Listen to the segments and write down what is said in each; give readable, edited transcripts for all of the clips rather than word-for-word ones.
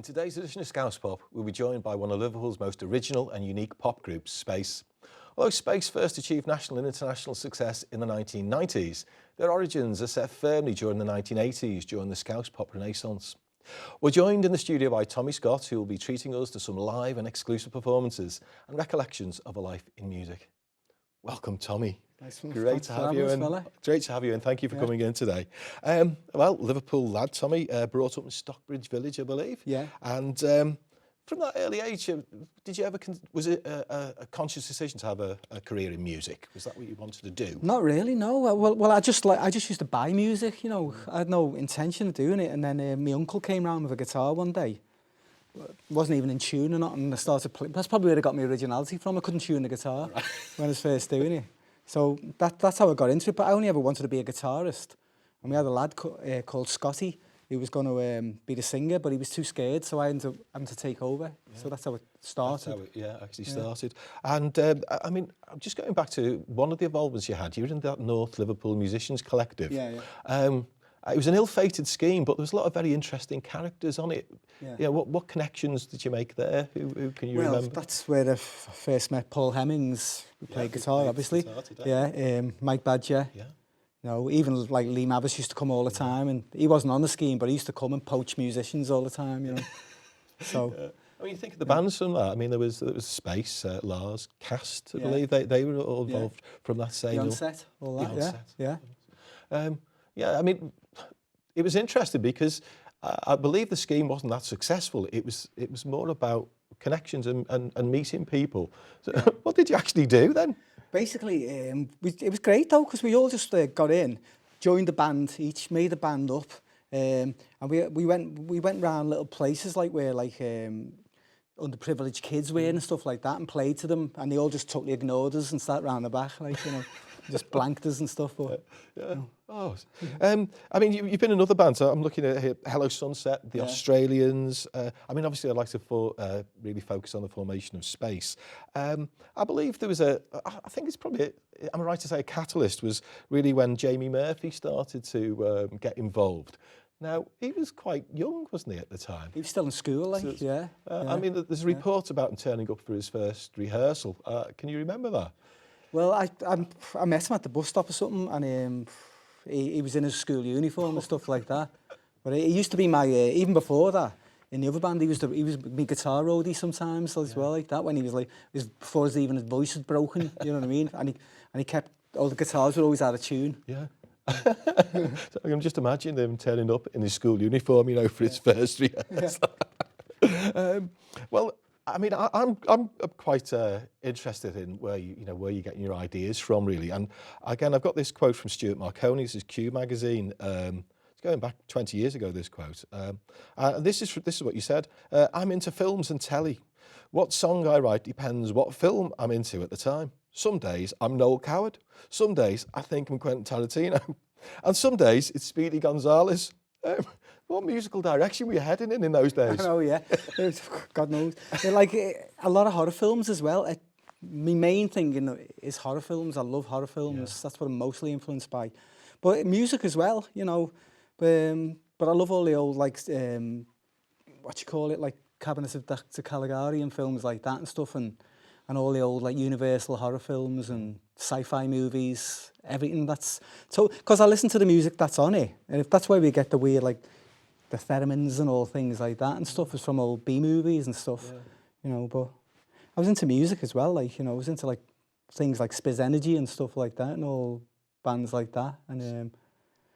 today's edition of Scouse Pop, we'll be joined by one of Liverpool's most original and unique pop groups, Space. Although Space first achieved national and international success in the 1990s, their origins are set firmly during the 1980s, during the Scouse pop renaissance. We're joined in the studio by Tommy Scott, who will be treating us to some live and exclusive performances and recollections of a life in music. Welcome, Tommy. Nice one. Great to have you, and thank you for coming in today. Well, Liverpool lad, Tommy, brought up in Stockbridge Village, I believe. Yeah. And from that early age, did you ever? Was it a conscious decision to have a career in music? Was that what you wanted to do? Not really, no. Well, I just used to buy music, you know. I had no intention of doing it, and then my uncle came round with a guitar one day. Wasn't even in tune or nothing, and I started playing. That's probably where I got my originality from. I couldn't tune the guitar when I was first doing it. So that's how I got into it, but I only ever wanted to be a guitarist. And we had a lad called Scotty, who was going to be the singer, but he was too scared, so I ended up having to take over. Yeah. So that's how it started. That's how it actually started. And I mean, just going back to one of the involvements you had, you were in that North Liverpool Musicians Collective. Yeah. It was an ill-fated scheme, but there was a lot of very interesting characters on it. Yeah. You know, what connections did you make there? Who can you remember? Well, that's where I first met Paul Hemmings, who played guitar, obviously. Mike Badger. Yeah. You know, even like Lee Mavis used to come all the time, and he wasn't on the scheme, but he used to come and poach musicians all the time, you know. So. I mean, you think of the bands from that. I mean, there was Space, Lars, Cast, I believe they were all involved from that same. The Onset, all that. Yeah. I mean, it was interesting because I believe the scheme wasn't that successful. It was more about connections and meeting people. So what did you actually do then? Basically, it was great though, because we all just got in, joined the band, each made a band up, and we went around little places like where underprivileged kids were and stuff like that, and played to them, and they all just totally ignored us and sat round the back, like, you know, just blanked us and stuff. But, yeah. You know. I mean, you've been in other bands. I'm looking at here, Hello Sunset, the Australians. I mean, obviously, I'd like to really focus on the formation of Space. I believe there was I think it's probably, am I right to say, a catalyst was really when Jamie Murphy started to get involved. Now, he was quite young, wasn't he, at the time? He was still in school, like, yeah. I mean, there's a report about him turning up for his first rehearsal. Can you remember that? Well, I met him at the bus stop or something, and he was in his school uniform and stuff like that. But he used to be my, even before that, in the other band, he was my guitar roadie sometimes as well, like that, when he was like, before even his voice was broken, you know what I mean? And he kept, all the guitars were always out of tune. Yeah. So I can just imagine him turning up in his school uniform, you know, for his first rehearsal. Well, I mean, I'm quite interested in where you're getting your ideas from, really. And again, I've got this quote from Stuart Marconi. This is Q magazine. It's going back 20 years ago. This quote, and this is what you said. I'm into films and telly. What song I write depends what film I'm into at the time. Some days I'm Noel Coward. Some days I think I'm Quentin Tarantino, and some days it's Speedy Gonzales. What musical direction were you heading in those days? Oh yeah, God knows. Like a lot of horror films as well. My main thing, is horror films. I love horror films. Yeah. That's what I'm mostly influenced by. But music as well, you know. But I love all the old, like, what you call it, like Cabinet of Dr. Caligari and films like that and stuff, and all the old, like, Universal horror films and sci-fi movies, everything that's... So, because I listen to the music that's on it, and if that's where we get the weird, like, the theremins and all things like that and stuff is from old B-movies and stuff, you know, but I was into music as well, like, you know, I was into, like, things like Spiz Energy and stuff like that and all bands like that, and...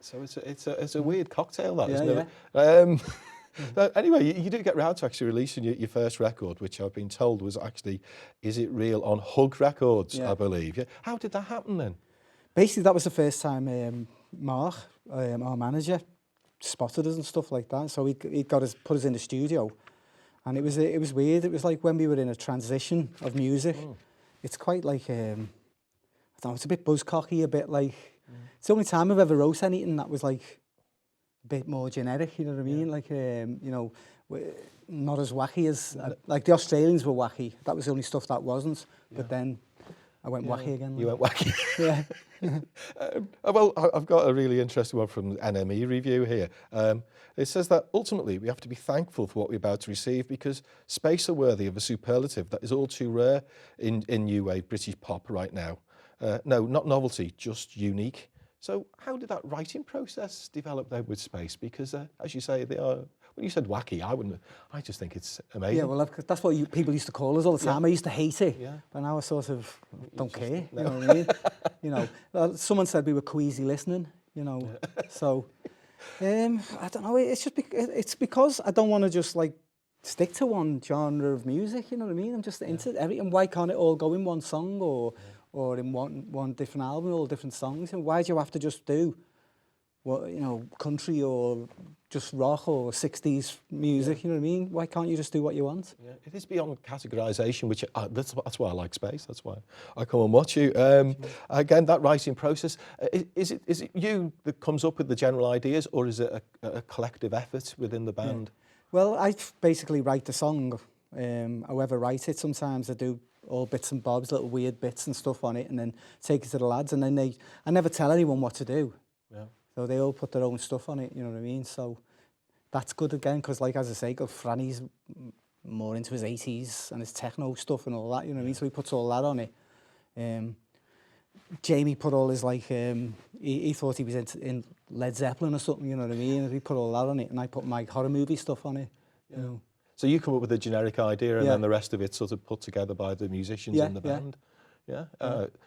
So it's a weird cocktail, that, isn't it? Anyway, you did get round to actually releasing your first record, which I've been told was actually Is It Real on Hug Records, I believe. Yeah. How did that happen then? Basically, that was the first time Mark, our manager, spotted us and stuff like that. So he put us in the studio, and it was weird. It was like when we were in a transition of music. It's quite like I don't know. It's a bit buzzcocky, a bit like. It's the only time I've ever wrote anything that was like a bit more generic, you know what I mean? Like, you know, not as wacky as, like the Australians were wacky. That was the only stuff that wasn't. But then I went wacky again. You went wacky. Yeah. Well, I've got a really interesting one from the NME review here. It says that ultimately we have to be thankful for what we're about to receive because space are worthy of a superlative that is all too rare in new wave British pop right now. No, not novelty, just unique. So how did that writing process develop then with space? Because as you say, they are, when you said wacky, I just think it's amazing. Yeah, well, that's what people used to call us all the time. I used to hate it, Yeah. but now I sort of don't care. You know what I mean? You know, someone said we were queasy listening. You know, so I don't know. It's just it's because I don't want to just like stick to one genre of music. You know what I mean? I'm just into everything. Why can't it all go in one song or in one different album, all different songs? And why do you have to just do what, you know, country or just rock or 60s music, you know what I mean? Why can't you just do what you want? Yeah, it is beyond categorisation, which that's why I like space. That's why I come and watch you. Again, that writing process, is it you that comes up with the general ideas, or is it a collective effort within the band? Yeah. Well, I basically write the song. However write it, sometimes I do all bits and bobs, little weird bits and stuff on it, and then take it to the lads, and then I never tell anyone what to do. Yeah. So they all put their own stuff on it, you know what I mean? So that's good again, because like, as I say, Franny's more into his 80s and his techno stuff and all that, you know what I mean? So he puts all that on it. Jamie put all his, like, he thought he was in Led Zeppelin or something, you know what I mean? And he put all that on it, and I put my horror movie stuff on it, you know. So you come up with a generic idea, and then the rest of it's sort of put together by the musicians in the band. Yeah.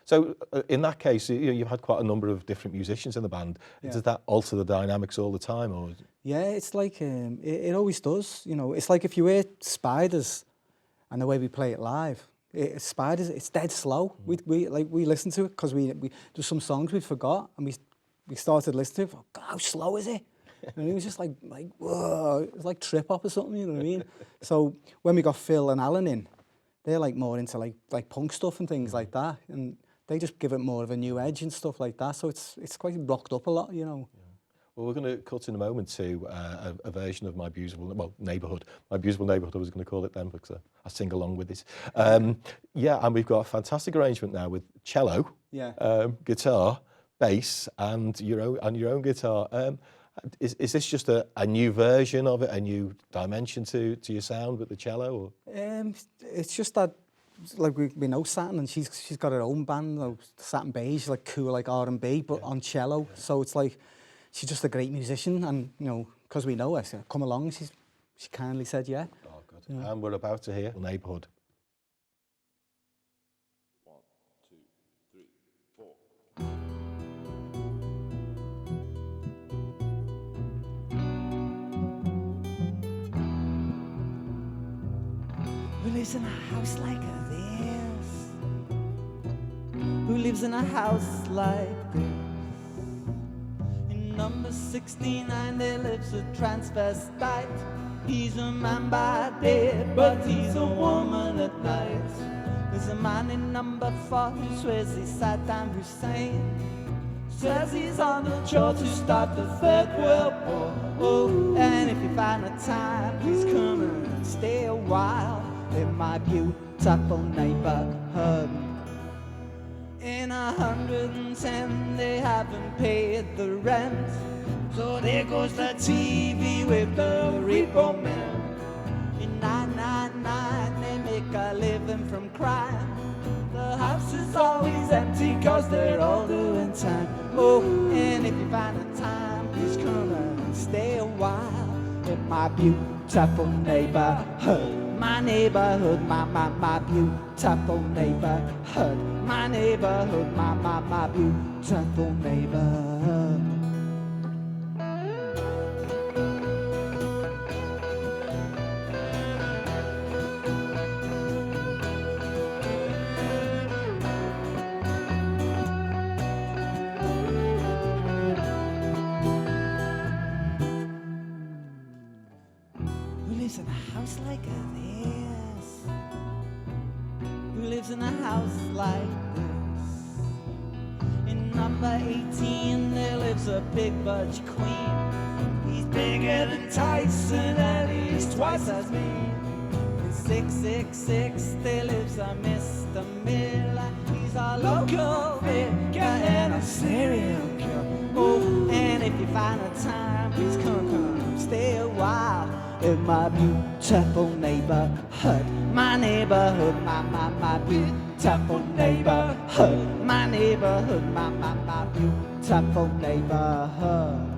So in that case, you've had quite a number of different musicians in the band. Does that alter the dynamics all the time, or? Yeah, it's like it always does. You know, it's like if you hear Spiders, and the way we play it live, Spiders, it's dead slow. We listen to it because we there's some songs we forgot, and we started listening to it. God, how slow is it? And it was just like whoa, it was like trip hop or something. You know what I mean? So when we got Phil and Alan in, they're like more into like punk stuff and things like that, and they just give it more of a new edge and stuff like that. So it's quite rocked up a lot, you know. Yeah. Well, we're going to cut in a moment to a version of My Beautiful Neighbourhood. My Beautiful Neighbourhood, I was going to call it then because I sing along with it. Yeah, and we've got a fantastic arrangement now with cello, guitar, bass, and your own guitar. Is this just a new version of it, a new dimension to your sound with the cello? Or? It's just that, like we know Satin, and she's got her own band, like Satin Beige, like cool, like R&B, but on cello. Yeah. So it's like she's just a great musician, and you know, because we know her, so come along. She kindly said yeah. Oh, good. Yeah. And we're about to hear Neighbourhood. 1, 2, 3, 4. Who lives in a house like this? Who lives in a house like this? In number 69 there lives a transvestite. He's a man by day, but he's a woman at night. There's a man in number 4 who swears he's Saddam Hussein. Says he's on the chore to start the Third World War. Oh, and if you find a time, please come and stay a while in my beautiful neighborhood. In 110 they haven't paid the rent, so there goes the TV with the repo man. In 999 they make a living from crime. The house is always empty cause they're all doing time. Oh, and if you find a time, please come and stay a while in my beautiful neighborhood. My neighborhood, my beautiful neighborhood. My neighborhood, my beautiful neighborhood. Who lives in a house like this? Who lives in a house like this? In number 18 there lives a big butch queen. He's bigger than Tyson and he's twice as mean. In 666 there lives a Mr. Miller. He's He's a local vicar and a serial killer. Oh, and if you find a time, please come stay a while in my beautiful neighborhood. My neighborhood, my beautiful neighborhood. My neighborhood, my beautiful neighborhood.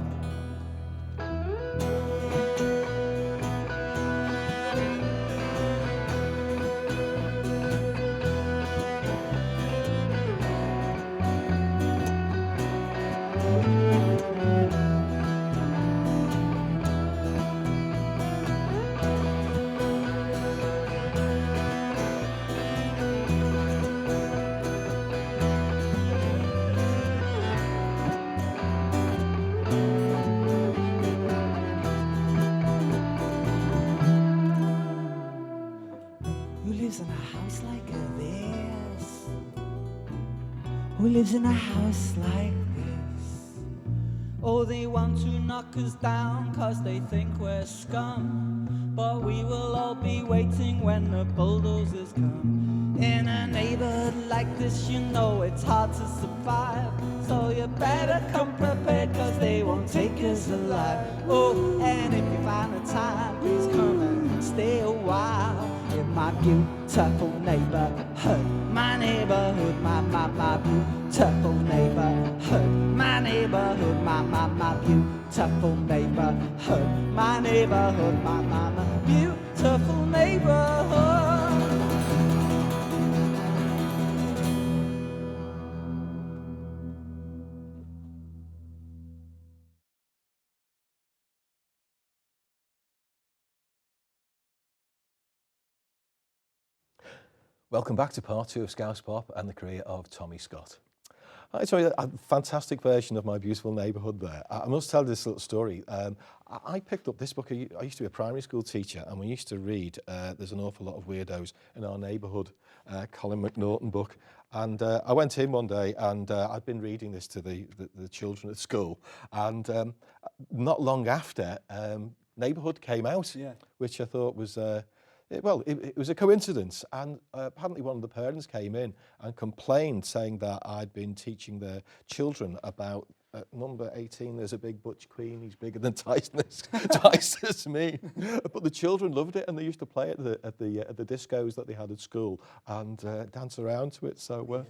Who lives in a house like this? Who lives in a house like this? Oh, they want to knock us down 'cause they think we're scum. But we will all be waiting when the bulldozers come. In a neighborhood like this, you know it's hard to survive. So you better come prepared 'cause they won't take us alive. Oh, and if you find a time, please come and stay a while in my beautiful neighborhood. My neighborhood, my beautiful neighborhood. My neighborhood, my beautiful neighborhood. My neighborhood, my beautiful neighborhood. Welcome back to part 2 of Scouse Pop and the career of Tommy Scott. I saw a fantastic version of My Beautiful Neighbourhood there. I must tell this little story. I picked up this book. I used to be a primary school teacher, and we used to read There's an Awful Lot of Weirdos in Our Neighbourhood, Colin McNaughton book. And I went in one day, and I'd been reading this to the children at school. And not long after, Neighbourhood came out, which I thought was... it was a coincidence, and apparently one of the parents came in and complained, saying that I'd been teaching their children about number 18, there's a big butch queen, he's bigger than twice as me. But the children loved it, and they used to play it at the discos that they had at school and dance around to it. So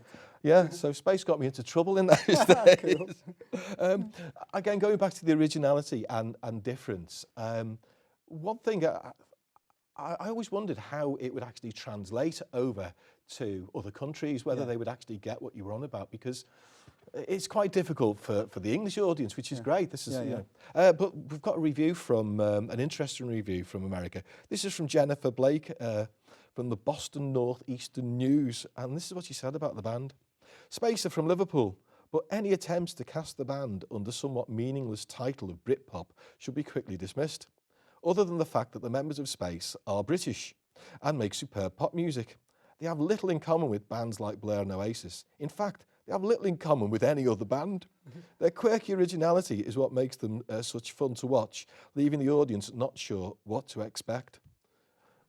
so Space got me into trouble in those days. Again, going back to the originality and difference, one thing I always wondered how it would actually translate over to other countries, whether they would actually get what you were on about, because it's quite difficult for the English audience, which is great. This is, but we've got a review from, an interesting review from America. This is from Jennifer Blake from the Boston Northeastern News, and this is what she said about the band. Space are from Liverpool, but any attempts to cast the band under somewhat meaningless title of Britpop should be quickly dismissed. Other than the fact that the members of Space are British and make superb pop music. They have little in common with bands like Blur and Oasis. In fact, they have little in common with any other band. Their quirky originality is what makes them such fun to watch, leaving the audience not sure what to expect.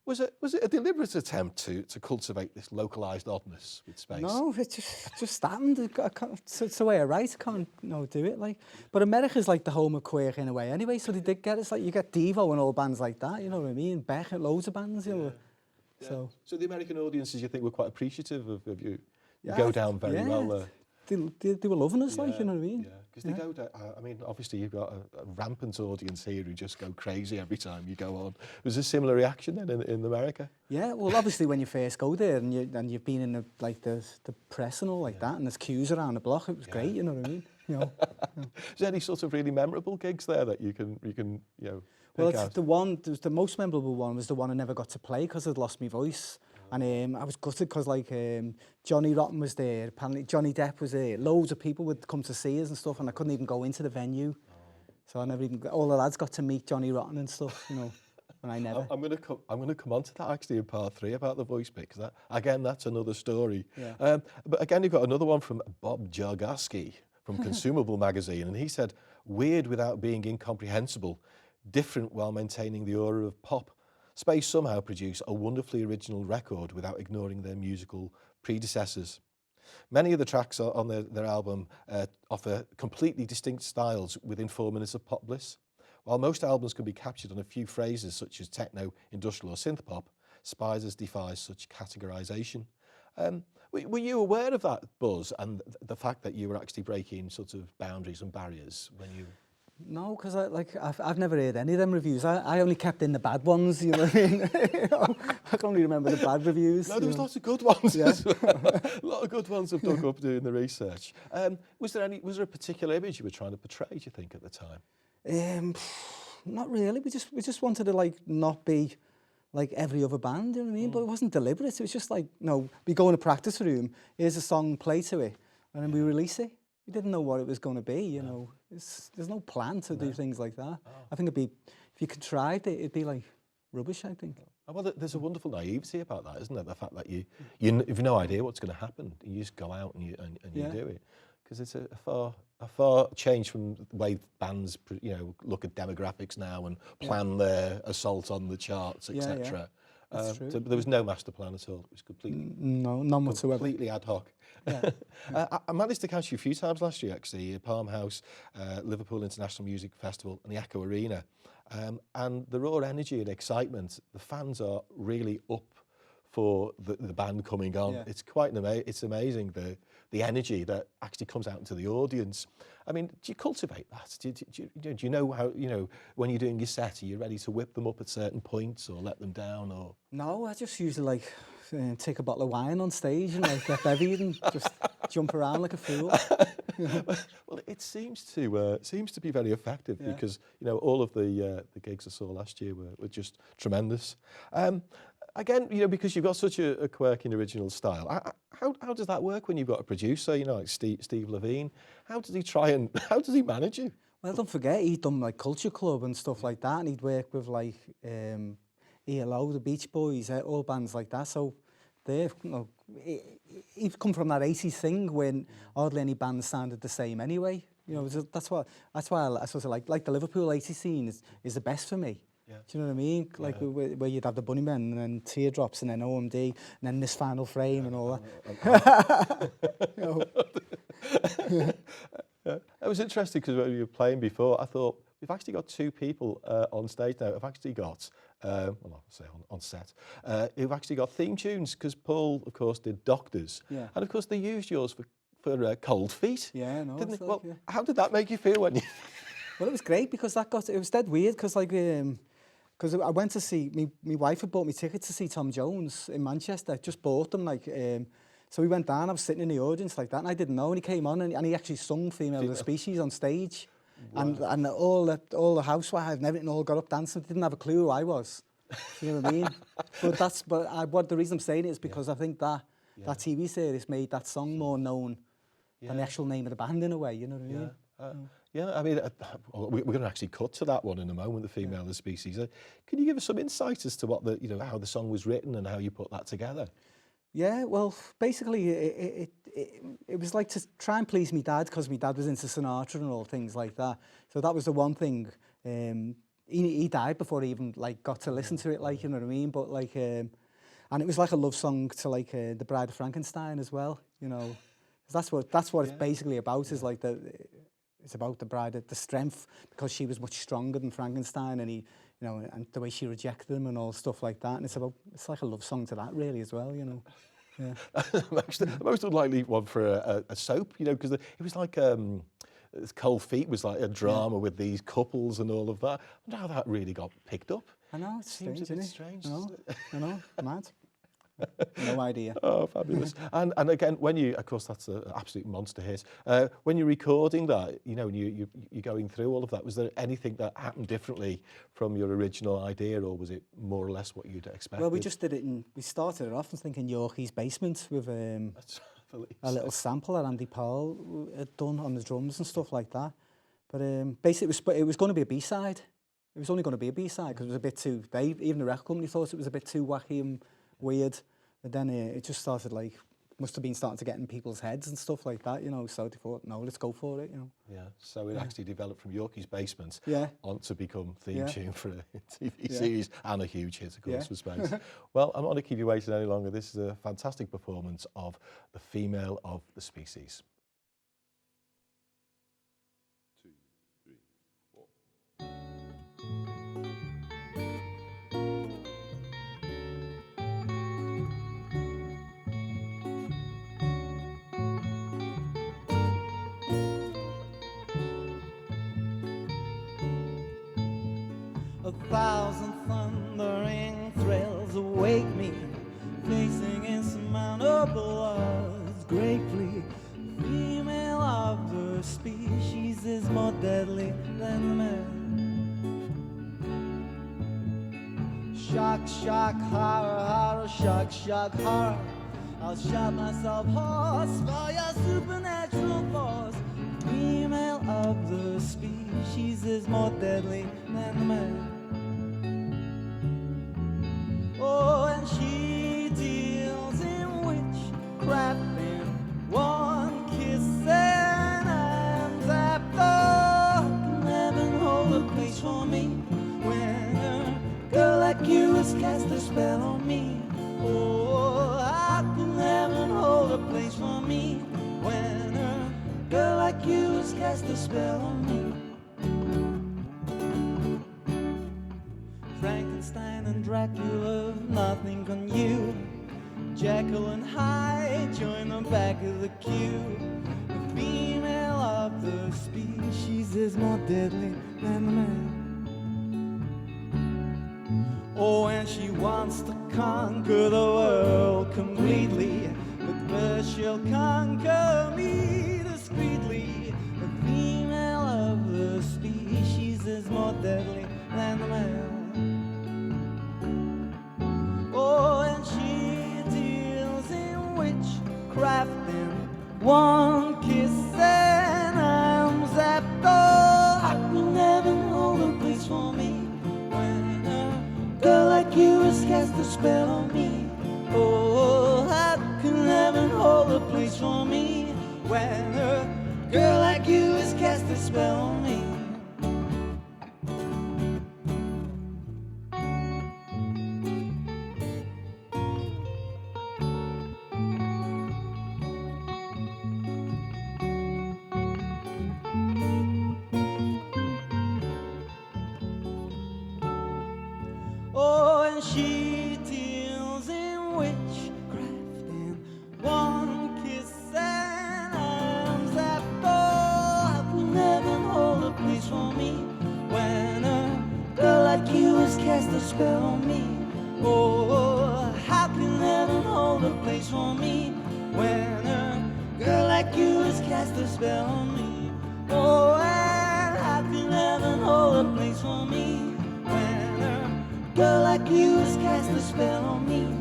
Was it a deliberate attempt to cultivate this localised oddness with Space? No, it just happened. It's the way I write. I can't do it. But America's like the home of quirk in a way anyway, so they did get it. Like you get Devo and all bands like that, you know what I mean? Beck, loads of bands, you know. Yeah. So the American audiences, you think, were quite appreciative of you? You go down very well there. They were loving us, like, you know what I mean? Yeah, because they go down, I mean, obviously you've got a rampant audience here who just go crazy every time you go on. Was a similar reaction then in America? Yeah, well, obviously when you first go there and you've been in the press and all like that, and there's queues around the block, it was great, you know what I mean? You know. Is there any sort of really memorable gigs there that you can well, it's the most memorable one was the one I never got to play because I'd lost my voice. And I was gutted because Johnny Rotten was there, apparently Johnny Depp was there, loads of people would come to see us and stuff, and I couldn't even go into the venue. So I never even, all the lads got to meet Johnny Rotten and stuff, you know, and I never. I'm going to come on to that actually in part 3 about the voice bit, because again, that's another story. Yeah. But again, you've got another one from Bob Jargaski from Consumable magazine, and he said, weird without being incomprehensible, different while maintaining the aura of pop. Space somehow produce a wonderfully original record without ignoring their musical predecessors. Many of the tracks on their album offer completely distinct styles within 4 minutes of pop bliss. While most albums can be captured on a few phrases such as techno, industrial or synth pop, Spiders defies such categorization. Were you aware of that buzz and the fact that you were actually breaking sort of boundaries and barriers when you... No, because I've never heard any of them reviews. I only kept in the bad ones, you know what I mean? You know, I can only remember the bad reviews. No, there was lots of good ones. Yeah. As well. A lot of good ones I've dug up doing the research. Was there a particular image you were trying to portray, do you think, at the time? Not really. We just wanted to like not be like every other band, you know what I mean? But it wasn't deliberate. It was just like, no, we go in a practice room, here's a song, play to it, and then we release it. We didn't know what it was going to be, you know. There's no plan to do things like that. I think it'd be, if you contrived it, it'd be like rubbish, I think. Well, there's a wonderful naivety about that, isn't there? The fact that you've no idea what's going to happen. You just go out and you do it. Because it's a far change from the way bands, look at demographics now and plan their assault on the charts, etc. That's true. So there was no master plan at all. It was completely none whatsoever. Completely ad hoc. Yeah. I managed to catch you a few times last year, actually, Palm House, Liverpool International Music Festival and the Echo Arena. And the raw energy and excitement, the fans are really up for the band coming on. Yeah. It's quite it's amazing the energy that actually comes out into the audience. I mean, do you cultivate that? Do you know how, when you're doing your set, are you ready to whip them up at certain points or let them down? Or No, I just usually like take a bottle of wine on stage and like get bevied and just jump around like a fool. Well, it seems to be very effective because all of the gigs I saw last year were just tremendous. Again, because you've got such a quirky and original style, how does that work when you've got a producer, like Steve Levine? How does he manage you? Well, don't forget, he'd done like Culture Club and stuff like that, and he'd work with like ELO, the Beach Boys, all bands like that. So he'd come from that 80s thing when hardly any bands sounded the same anyway. That's why I sort of like the Liverpool 80s scene is the best for me. Yeah. Do you know what I mean? Like where you'd have the Bunnymen and then Teardrops and then OMD and then This Final Frame and all that. It was interesting because when you were playing before, I thought we've actually got two people on stage now. I've actually got, I'll say on set, who've actually got theme tunes because Paul, of course, did Doctors, and of course they used yours for Cold Feet. Yeah, no. Didn't it? Well, how did that make you feel when you? Well, it was great because it was dead weird because because I went to see, my wife had bought me tickets to see Tom Jones in Manchester, just bought them, so we went down, I was sitting in the audience like that, and I didn't know, and he came on, and he actually sung Female of the Species on stage, and all the housewives and everything all got up dancing, didn't have a clue who I was, you know what I mean? But the reason I'm saying it is because I think that TV series made that song more known than the actual name of the band in a way, you know what I mean? Yeah, I mean, we're going to actually cut to that one in a moment, the Female of the Species. Can you give us some insight as to what how the song was written and how you put that together? Yeah, well, basically, it was like to try and please me dad because my dad was into Sinatra and all things like that. So that was the one thing. He died before he even got to listen to it, you know what I mean? But and it was like a love song to The Bride of Frankenstein as well, That's what it's basically about. Is it's about the bride, the strength, because she was much stronger than Frankenstein, and he, and the way she rejected him and all stuff like that. And it's like a love song to that, really, as well, Yeah. The most unlikely one for a soap, because it was like Cold Feet was like a drama with these couples and all of that. I wonder how that really got picked up. I know, it's strange, Seems a bit isn't strange. I know, mad. No idea. Oh, fabulous. And again, when of course, that's an absolute monster hit. When you're recording that, and you're going through all of that, was there anything that happened differently from your original idea, or was it more or less what you'd expected? Well, we just did it, we started it off thinking Yorkie's Basement with a little sample that Andy Powell had done on the drums and stuff like that. But basically, it was going to be a B-side. It was only going to be a B-side because it was a bit too, even the record company thought it was a bit too wacky and weird, and then it just started must have been starting to get in people's heads and stuff like that, you know. So they thought, no, let's go for it, you know. Yeah, so it actually developed from Yorkie's Basement Yeah. on to become theme Yeah. tune for a TV Yeah. series and a huge hit, of course, Yeah. for Space. Well, I'm not going to keep you waiting any longer. This is a fantastic performance of the female of the species. 2, 3, 4. A thousand thundering thrills awake me, facing insurmountable odds greatly. Female of the species is more deadly than the man. Shock, shock, horror, horror, shock, shock, horror. I'll shout myself hoarse for your supernatural force. Female of the species is more deadly than the man. Oh, and she deals in witchcraft in one kiss and I'm zapped. Oh, can heaven hold a place for me when a girl like you has cast a spell on me? Oh, how can heaven hold a place for me when a girl like you has cast a spell on me? Frankenstein and Dracula, nothing on you. Jekyll and Hyde join the back of the queue. The female of the species is more deadly than the man. Oh, and she wants to conquer the world completely, but first she'll conquer me discreetly. The female of the species is more deadly than the man. Oh, and she deals in witchcraft in one kiss and I'm zapped. Oh, I will never hold a place for me when a girl like you has cast a spell on me. Oh, I can heaven hold a place for me when a girl like you has cast a spell on me. Oh, and she deals in witchcraft in one kiss and I'm zapped. Oh, I will never hold a place for me when a girl like you has cast a spell on me. Oh, how can heaven hold a place for me when a girl like you has cast a spell on me? Oh, and how can heaven hold a place for me when a girl like you has cast a spell on me?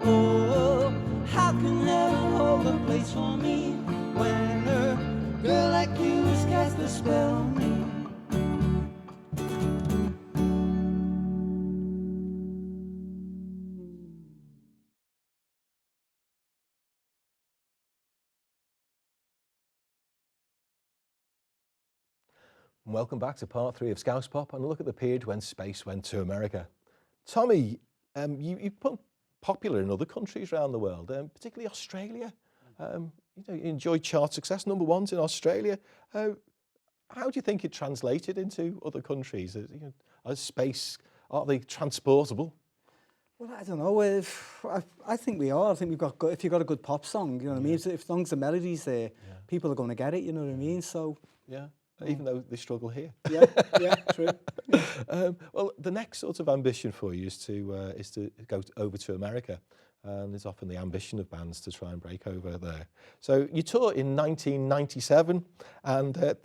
Oh, how can heaven hold a place for me when a girl like you has cast a spell on me? And welcome back to part 3 of Scouse Pop and a look at the period when space went to America. Tommy, you've been popular in other countries around the world, particularly Australia. You enjoyed chart success, number ones in Australia. How do you think it translated into other countries? As space, are they transportable? Well, I don't know. I think we are. I think we've got if you've got a good pop song, you know what I mean? If as long as the melody's there, people are going to get it, you know what I mean? So Yeah, even though they struggle here. yeah, true. Well, the next sort of ambition for you is to go over to America. And there's often the ambition of bands to try and break over there. So you toured in 1997, and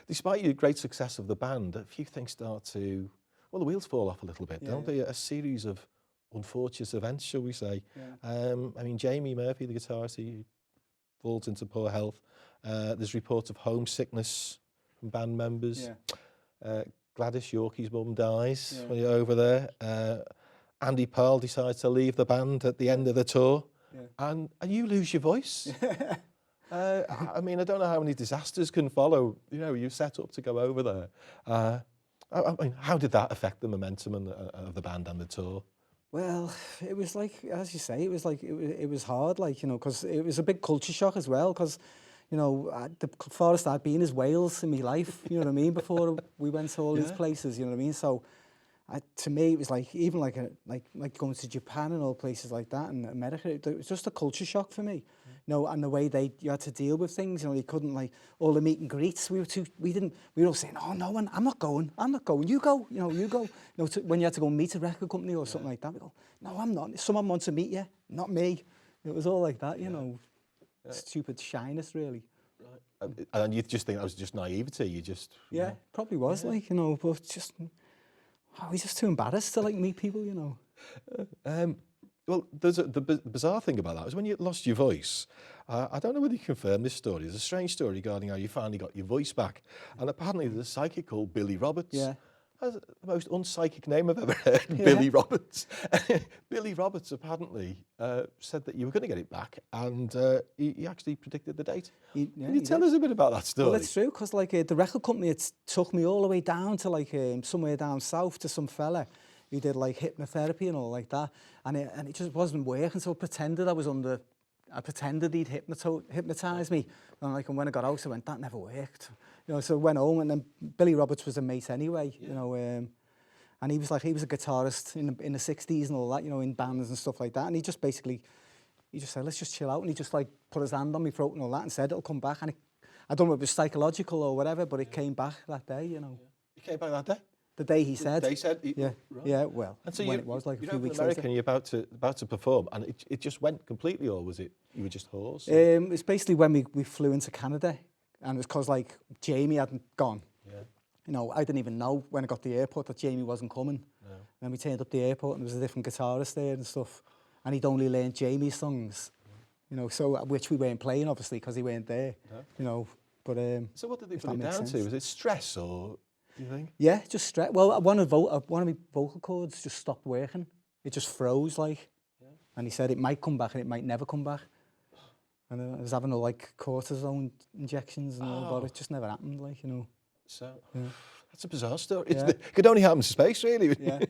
despite your great success of the band, a few things start to, well, the wheels fall off a little bit, don't they? A series of unfortunate events, shall we say. Yeah. I mean, Jamie Murphy, the guitarist, he falls into poor health. There's reports of homesickness from band members. Yeah. Gladys Yorkie's mum dies when you're over there. Andy Pearl decides to leave the band at the end of the tour. and you lose your voice. I mean, I don't know how many disasters can follow. You know, you set up to go over there. I mean, how did that affect the momentum of the band and the tour? Well, it was like, as you say, it was like, it was hard, like, you know, because it was a big culture shock as well, because, you know, the farthest I'd been is Wales in my life, you know what I mean, before we went to all these places, you know what I mean, so to me it was like, even like going to Japan and all places like that, and America, it was just a culture shock for me, you know, and the way you had to deal with things, you know, you couldn't, like, all the meet and greets, we were all saying, oh no, I'm not going, you go, you go, you know, when you had to go and meet a record company or something like that, we go, no, I'm not, someone wants to meet you, not me, it was all like that, you know, stupid shyness, really. Right. And you just think that was just naivety, you just... Yeah, probably was, like, you know, but just, I was just too embarrassed to, like, meet people, you know. Well, the bizarre thing about that was when you lost your voice, I don't know whether you confirm this story, there's a strange story regarding how you finally got your voice back, and apparently there's a psychic called Billy Roberts. Yeah. That's the most unpsychic name I've ever heard, Billy Roberts. Billy Roberts apparently said that you were going to get it back, and he actually predicted the date. Can you tell us a bit about that story? Well, it's true, because like the record company, it took me all the way down to like somewhere down south to some fella who did like hypnotherapy and all like that, and it just wasn't working, so I pretended he'd hypnotise me, and when I got out, I went, that never worked. You know, so I went home, and then Billy Roberts was a mate anyway, you know, and he was a guitarist in the 60s and all that, you know, in bands and stuff like that, and he just said, let's just chill out, and he just like put his hand on my throat and all that, and said it'll come back, and I don't know if it was psychological or whatever, but it came back that day, you know. It came back that day? The day he said. They said? Yeah, right. yeah, well, and so when it was like a few weeks America later. and you're about to perform, and it just went completely, or was it, you were just hoarse? It's basically when we flew into Canada, and it was because like Jamie hadn't gone. Yeah. You know, I didn't even know when I got to the airport that Jamie wasn't coming. No. And we turned up the airport, and there was a different guitarist there and stuff, and he'd only learned Jamie's songs, you know, so which we weren't playing obviously because he weren't there, you know. But so what did they put it down to? Was it stress, or do you think? Yeah, just stress. Well, one of my vocal cords just stopped working. It just froze, like. Yeah. And he said it might come back and it might never come back. And I was having all like cortisone injections and all, but it just never happened, like, you know. So yeah. That's a bizarre story. It could only happen to Space, really. Yeah.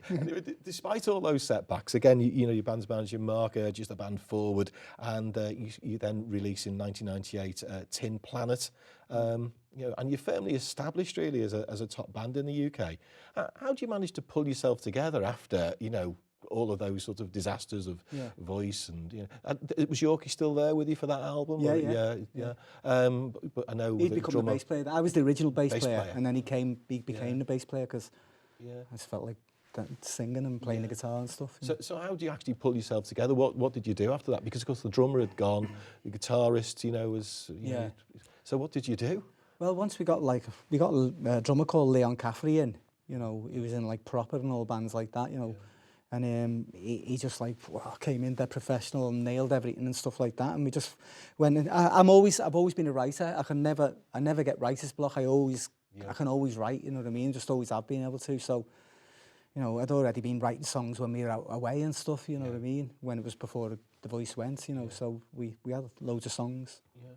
Anyway, despite all those setbacks, again, you know, your band's manager Mark urges the band forward, and you then release in 1998 Tin Planet. You know, and you're firmly established, really, as a top band in the UK. How do you manage to pull yourself together after, you know, all of those sort of disasters of voice, and you know, was Yorkie still there with you for that album? Yeah. But I know he'd become the bass player. I was the original bass player, and then he became the bass player because I just felt like singing and playing the guitar and stuff. So how do you actually pull yourself together? What did you do after that? Because of course the drummer had gone, the guitarist, you know, was know, so what did you do? Well, once we got a drummer called Leon Caffrey in, you know, he was in like Proper and all bands like that, you know. And he just like came in, dead professional, and nailed everything and stuff like that. And we just went in. I've always been a writer. I never get writer's block. I can always write. You know what I mean? Just always have been able to. So, you know, I'd already been writing songs when we were out away and stuff. You know what I mean? When it was before the voice went. You know, so we had loads of songs. Yeah.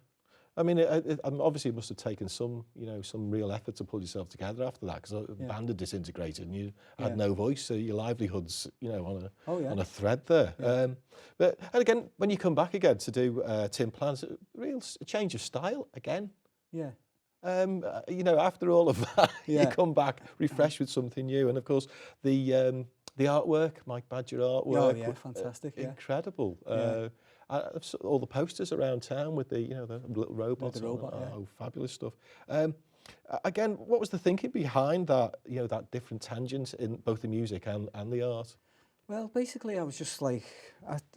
I mean, obviously it must have taken some real effort to pull yourself together after that, because the band had disintegrated and you had no voice, so your livelihood's, you know, on a thread there. Yeah. And again, when you come back again to do Tin Planet, a change of style again. Yeah. You know, after all of that, you come back refreshed with something new, and of course the artwork, Mike Badger artwork, fantastic, incredible. All the posters around town with the little robots. The robot, fabulous stuff. Again, what was the thinking behind that? You know, that different tangent in both the music and the art. Well, basically, I was just like,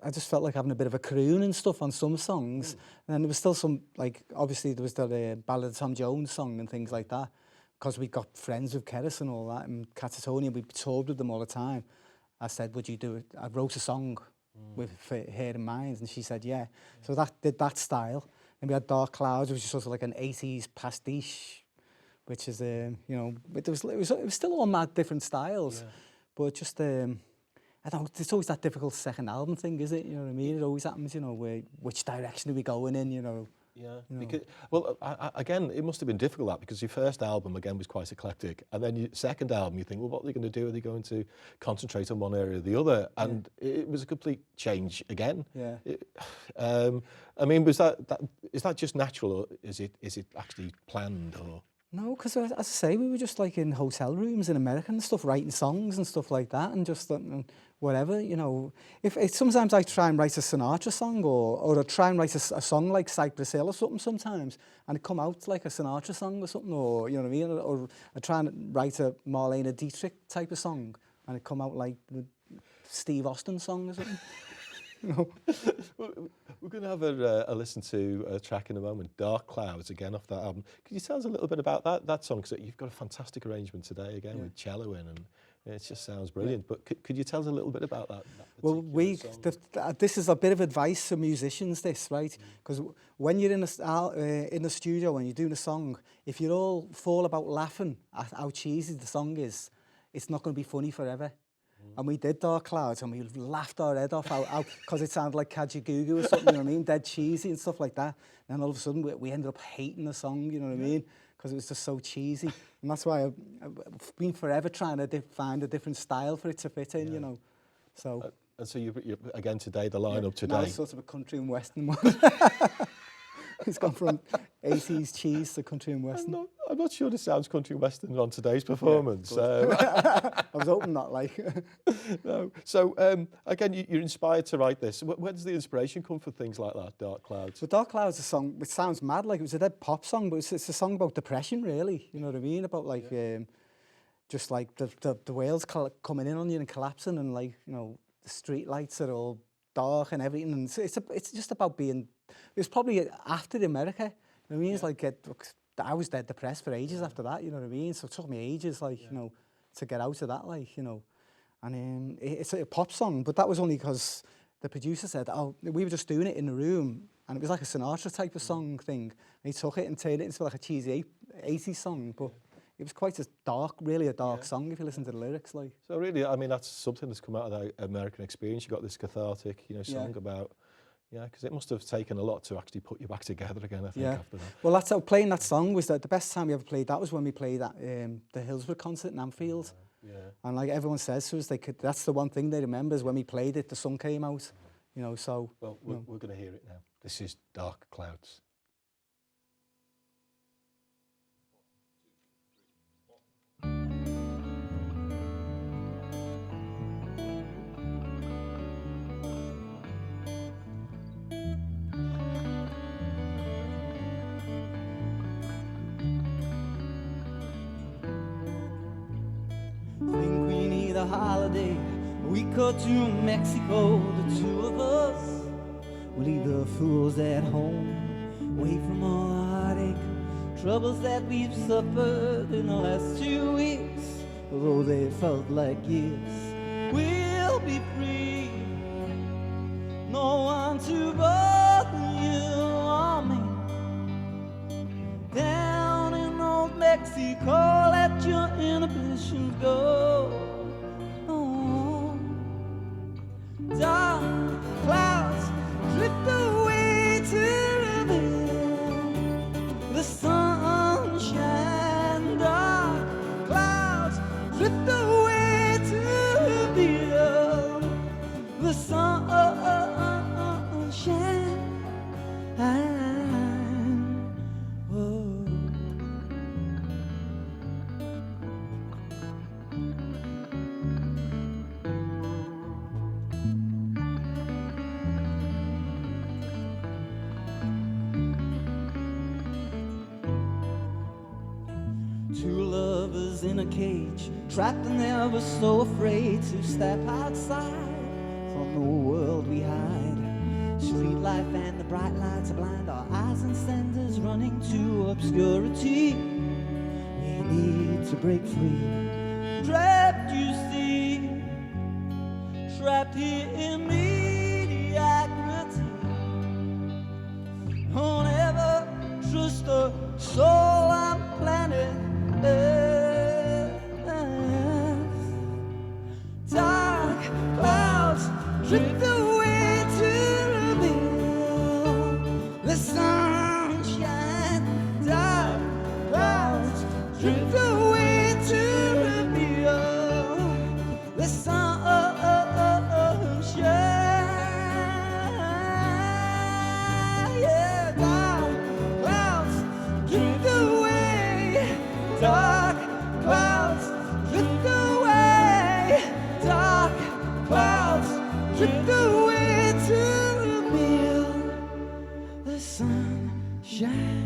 I just felt like having a bit of a croon and stuff on some songs, and then there was still some, like, obviously there was the Ballad of Tom Jones song and things like that, because we got friends with Keris and all that, and Catatonia, we toured with them all the time. I said, would you do it? I wrote a song with her in mind, and she said yeah. So that did that style. And we had Dark Clouds, which was sort of like an 80s pastiche, which is you know, it was still all mad different styles, but just and I don't. It's always that difficult second album thing, is it? You know what I mean? It always happens. You know, which direction are we going in? You know. Yeah, You know. because, well, again, it must have been difficult that because your first album again was quite eclectic, and then your second album, you think, well, what are they going to do? Are they going to concentrate on one area or the other? And it was a complete change again. Yeah. I mean, is that just natural, or is it actually planned? Or No, because as I say, we were just like in hotel rooms in America and stuff, writing songs and stuff like that, and just whatever, you know. If sometimes I try and write a Sinatra song, or I try and write a song like Cypress Hill or something sometimes, and it come out like a Sinatra song or something, or you know what I mean, or I try and write a Marlene Dietrich type of song, and it come out like the Steve Austin song or something. You know. We're going to have a listen to a track in a moment, Dark Clouds, again off that album. Could you tell us a little bit about that song? Because you've got a fantastic arrangement today, again, with cello in, and it just sounds brilliant. But could you tell us a little bit about that Well, this is a bit of advice for musicians, this, right? Because when you're in the studio and you're doing a song, if you all fall about laughing at how cheesy the song is, it's not going to be funny forever. And we did Dark Clouds and we laughed our head off because it sounded like Kajagoogoo or something, you know what I mean? Dead cheesy and stuff like that. And all of a sudden we ended up hating the song, you know what I mean? Because it was just so cheesy. And that's why I've been forever trying to find a different style for it to fit in, you know. So. And so you again today, the lineup Now today. it's sort of a country and western one. It's gone from 80s cheese to country and western. I'm not sure this sounds country and western on today's performance. I was hoping not, like. No. So again, you're inspired to write this. Where does the inspiration come for things like that, Dark Clouds? So Dark Clouds is a song, it sounds mad, like it was a dead pop song, but it's a song about depression, really. You know what I mean? About like, just like the world's coming in on you and collapsing, and like, you know, the street lights are all dark and everything. And it's just about being. It was probably after America. You know what I mean? It's like I was dead depressed for ages after that. You know what I mean? So it took me ages, like you know, to get out of that, like you know. And it's a pop song, but that was only because the producer said, "Oh, we were just doing it in the room, and it was like a Sinatra type of song thing." And he took it and turned it into like a cheesy 80s song, but. It was quite a dark, really a dark song if you listen to the lyrics. Like. So really, I mean, that's something that's come out of that American experience. You got this cathartic, you know, song about, because it must have taken a lot to actually put you back together again, I think, after that. Well, that's how playing that song was the best time we ever played. That was when we played at the Hillsborough concert in Anfield. And like everyone says to us, that's the one thing they remember is when we played it, the sun came out, you know, so. Well, we're going to hear it now. This is Dark Clouds. Think we need a holiday. We go to Mexico, the two of us. We'll leave the fools at home, away from all the heartache, troubles that we've suffered in the last 2 weeks. Although they felt like years, we'll be free. No one to bother you or me. Down in old Mexico, let your inhibitions go. Oh, dark clouds drift away to reveal the sunshine. Dark clouds drift away to reveal the sunshine. Whoa. Two lovers in a cage, trapped and never so afraid to step outside. From the world we hide, street life and the bright lights blind our eyes and send us running to obscurity. We need to break free. Trapped, you see, trapped here in mediocrity. Don't ever trust a soul on planet Earth. Dark clouds drift away to reveal the sunshine. Dark clouds drift away to reveal the sunshine. Yeah, dark clouds drift away. Dark clouds drift away. Dark clouds drift away to reveal the sunshine.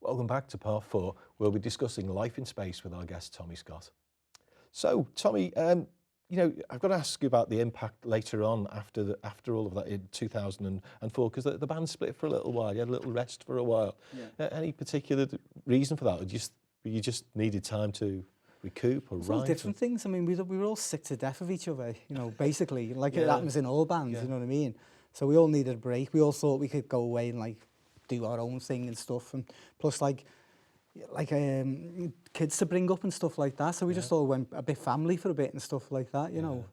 Welcome back to part 4. We'll be discussing life in space with our guest, Tommy Scott. So, Tommy, you know, I've got to ask you about the impact later on after all of that in 2004, because the band split for a little while. You had a little rest for a while. Yeah. Any particular reason for that? Or you just needed time to recoup or It's all write? different things. I mean, we were all sick to death of each other, you know, basically, like it Yeah. happens in all bands, Yeah. you know what I mean? So we all needed a break. We all thought we could go away and like do our own thing and stuff, and plus like kids to bring up and stuff like that. So we just all went a bit family for a bit and stuff like that, you know.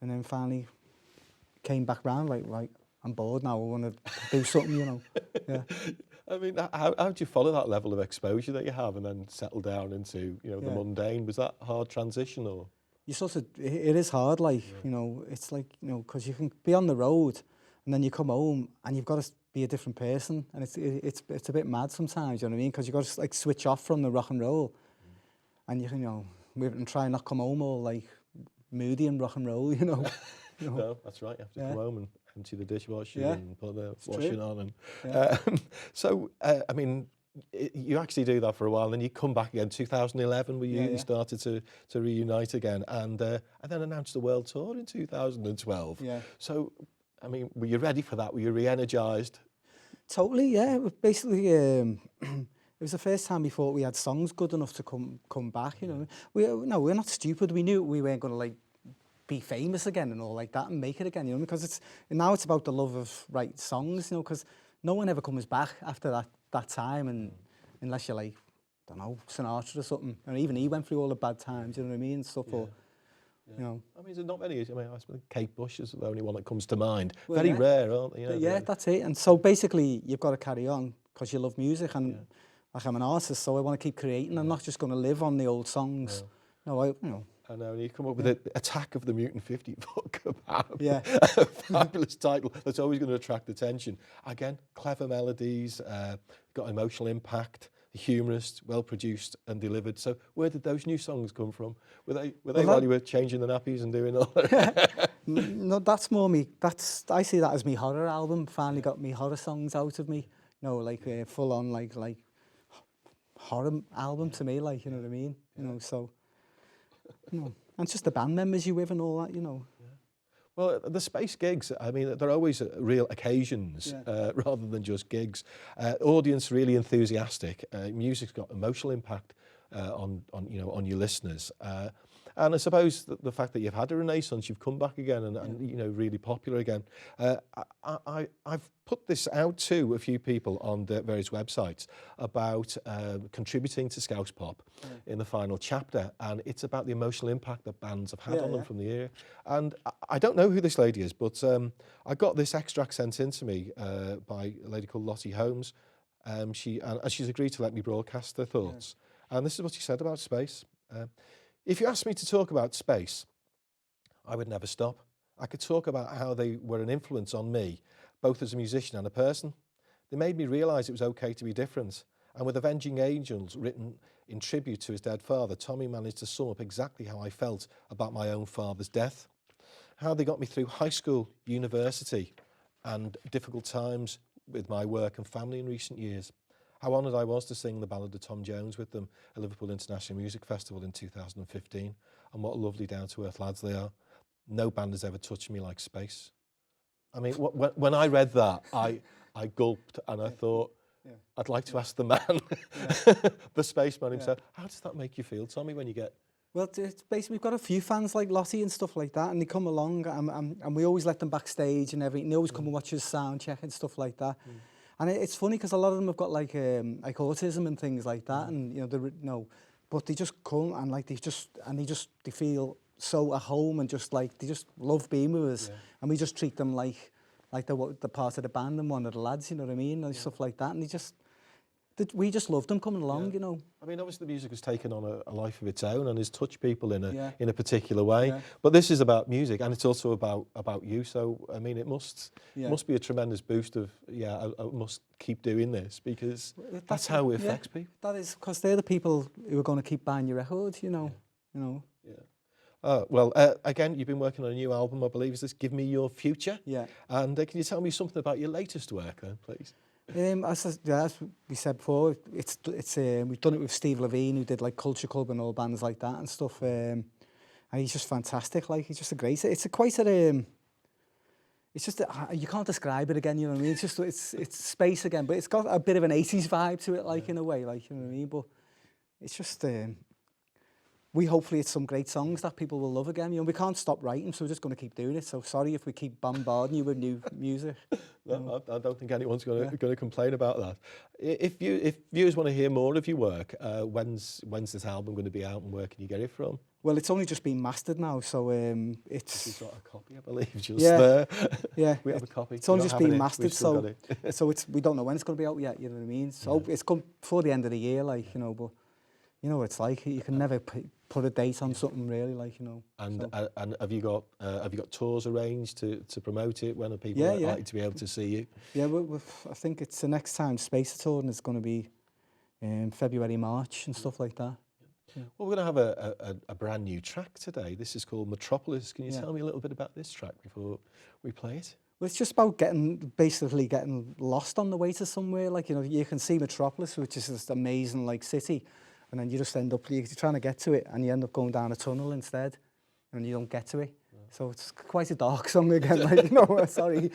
And then finally came back round like, right, I'm bored now. I want to do something, you know. Yeah. I mean, how do you follow that level of exposure that you have and then settle down into, you know, the Yeah. mundane? Was that a hard transition or? You sort of, it is hard, like, you know, it's like, you know, because you can be on the road and then you come home and you've got to be a different person, and it's a bit mad sometimes, you know what I mean? Because you've got to like switch off from the rock and roll, and you can, you know, and try and not come home all like moody and rock and roll, you know. You know? No, that's right. You have to come home and empty the dishwasher Yeah. and put the It's washing true. on. And Yeah. so, I mean, you actually do that for a while, and then you come back again. 2011, where you started to reunite again, and then announced the world tour in 2012. Yeah. So, I mean, were you ready for that? Were you re-energized? Totally, yeah. It was basically, it was the first time we thought we had songs good enough to come back, you know. We're not stupid. We knew we weren't going to like be famous again and all like that and make it again, you know, because now it's about the love of writing songs, you know, because no one ever comes back after that time, and unless you're like, I don't know, Sinatra or something, and even he went through all the bad times, you know what I mean, and stuff, or, you know. I mean, there's not many. I mean, I suppose Kate Bush is the only one that comes to mind. Well, Very yeah. rare, aren't they? You know, Yeah, that's it. And so basically, you've got to carry on because you love music, and like I'm an artist, so I want to keep creating. I'm not just going to live on the old songs. No, you know. I know, and you come up with the Attack of the Mutant 50 book about Yeah. a fabulous title that's always going to attract attention. Again, clever melodies, got emotional impact, humorous, well produced and delivered. So where did those new songs come from? Were they while you were changing the nappies and doing all that? No, that's more me. I see that as me horror album. Finally got me horror songs out of me. No, like full on like horror album to me. Like, you know what I mean? You know, so you know, and it's just the band members you with and all that. You know. Well, the space gigs, I mean, they're always real occasions rather than just gigs. Audience really enthusiastic. Music's got emotional impact on your listeners. And I suppose the fact that you've had a renaissance, you've come back again and you know, really popular again. I've put this out to a few people on the various websites about contributing to Scouse Pop in the final chapter, and it's about the emotional impact that bands have had on them from the era. And I don't know who this lady is, but I got this extract sent in to me by a lady called Lottie Holmes. She's agreed to let me broadcast her thoughts. And this is what she said about space. If you asked me to talk about space, I would never stop. I could talk about how they were an influence on me, both as a musician and a person. They made me realise it was okay to be different. And with Avenging Angels written in tribute to his dead father, Tommy managed to sum up exactly how I felt about my own father's death, how they got me through high school, university, and difficult times with my work and family in recent years. How honoured I was to sing the Ballad of Tom Jones with them at Liverpool International Music Festival in 2015, and what lovely down-to-earth lads they are. No band has ever touched me like space. I mean, when I read that, I gulped and I thought, I'd like to ask the man, the spaceman himself, how does that make you feel, Tommy, when you get Well, it's basically, we've got a few fans like Lottie and stuff like that, and they come along, and we always let them backstage and everything. They always come and watch us sound check and stuff like that. And it's funny because a lot of them have got like autism and things like that, and you know, but they just come and like they feel so at home and just like they just love being with us, and we just treat them like the part of the band and one of the lads, you know what I mean, and stuff like that, and we just love them coming along, you know. I mean, obviously the music has taken on a life of its own and has touched people in a particular way. Yeah. But this is about music, and it's also about you. So I mean, it must be a tremendous boost of I must keep doing this, because that's how it affects people. That is because they're the people who are going to keep buying your records, you know. Well, again, you've been working on a new album, I believe. Is this Give Me Your Future? Yeah. And can you tell me something about your latest work, then, please? As we said before, it's we've done it with Steve Levine, who did like Culture Club and all bands like that and stuff. And he's just fantastic. Like, he's just a great. It's just you can't describe it again. You know what I mean? It's just it's space again, but it's got a bit of an 80s vibe to it, like in a way, like, you know what I mean. But it's just hopefully it's some great songs that people will love again. You know, we can't stop writing, so we're just going to keep doing it. So sorry if we keep bombarding you with new music. No, I don't think anyone's going to complain about that. If viewers want to hear more of your work, when's this album going to be out, and where can you get it from? Well, it's only just been mastered now, so it's. We've got a copy, I believe, just there. Yeah, we have a copy. It's only just been mastered, so so we don't know when it's going to be out yet. You know what I mean? So it's come before the end of the year, like, you know. But you know, it's like you can never put a date on something, really, like, you know. And and have you got tours arranged to promote it? When are people likely to be able to see you? Yeah, I think it's the next time Space tour, and it's going to be in February, March, and stuff like that. Yeah. Well, we're going to have a brand new track today. This is called Metropolis. Can you tell me a little bit about this track before we play it? Well, it's just about basically getting lost on the way to somewhere. Like, you know, you can see Metropolis, which is this amazing like city, and then you just end up, you're trying to get to it, and you end up going down a tunnel instead, and you don't get to it. So it's quite a dark song again, like, no, sorry.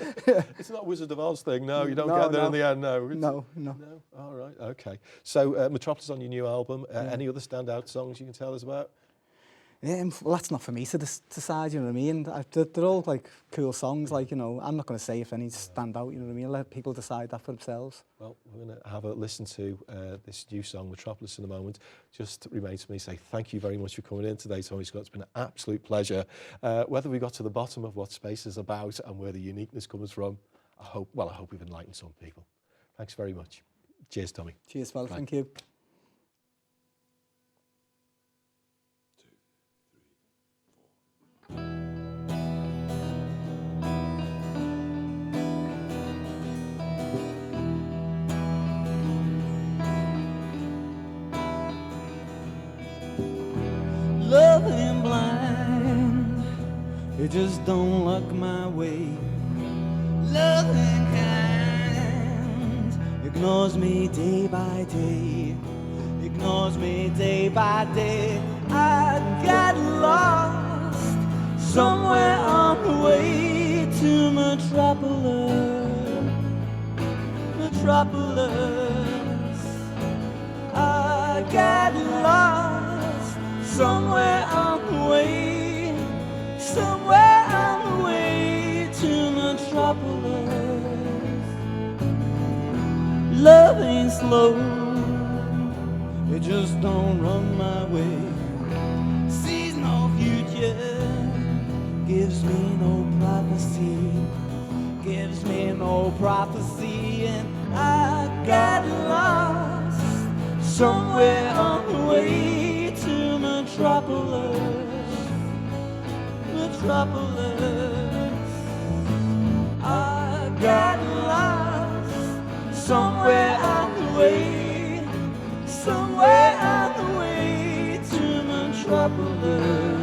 It's not Wizard of Oz thing, no, you don't get there in the end, no. No. All right, okay. So Metropolis on your new album, any other standout songs you can tell us about? Well, that's not for me to decide, you know what I mean? They're all like cool songs, like, you know, I'm not going to say if any stand out, you know what I mean? Let people decide that for themselves. Well, we're going to have a listen to this new song, Metropolis, in a moment. Just remains for me to say thank you very much for coming in today, Tommy Scott. It's been an absolute pleasure. Whether we got to the bottom of what Space is about and where the uniqueness comes from, I hope we've enlightened some people. Thanks very much. Cheers, Tommy. Cheers, well, thank you. Loving blind, it just don't look my way. Loving kind ignores me day by day, ignores me day by day. I got lost somewhere on the way to Metropolis, Metropolis. I got lost somewhere on the way, somewhere on the way to Metropolis. Love ain't slow, it just don't run my way. Sees no future, gives me no prophecy, gives me no prophecy. And I got lost somewhere on the way to Metropolis, Metropolis. I got lost somewhere on the way, somewhere on the way to Metropolis.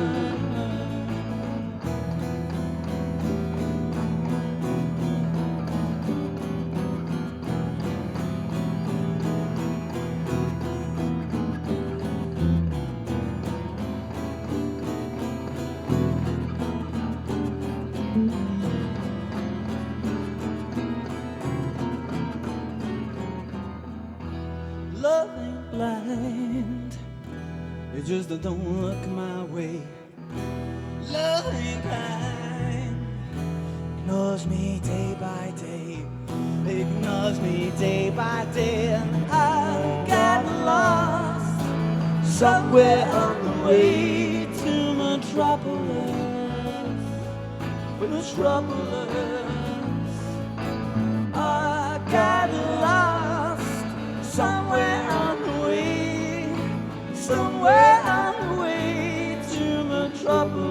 that don't look my way. Love ain't kind, ignores me day by day, ignores me day by day, and I got lost somewhere on the way to Metropolis. Metropolis. I got lost somewhere on the way, somewhere on the way to Metropolis.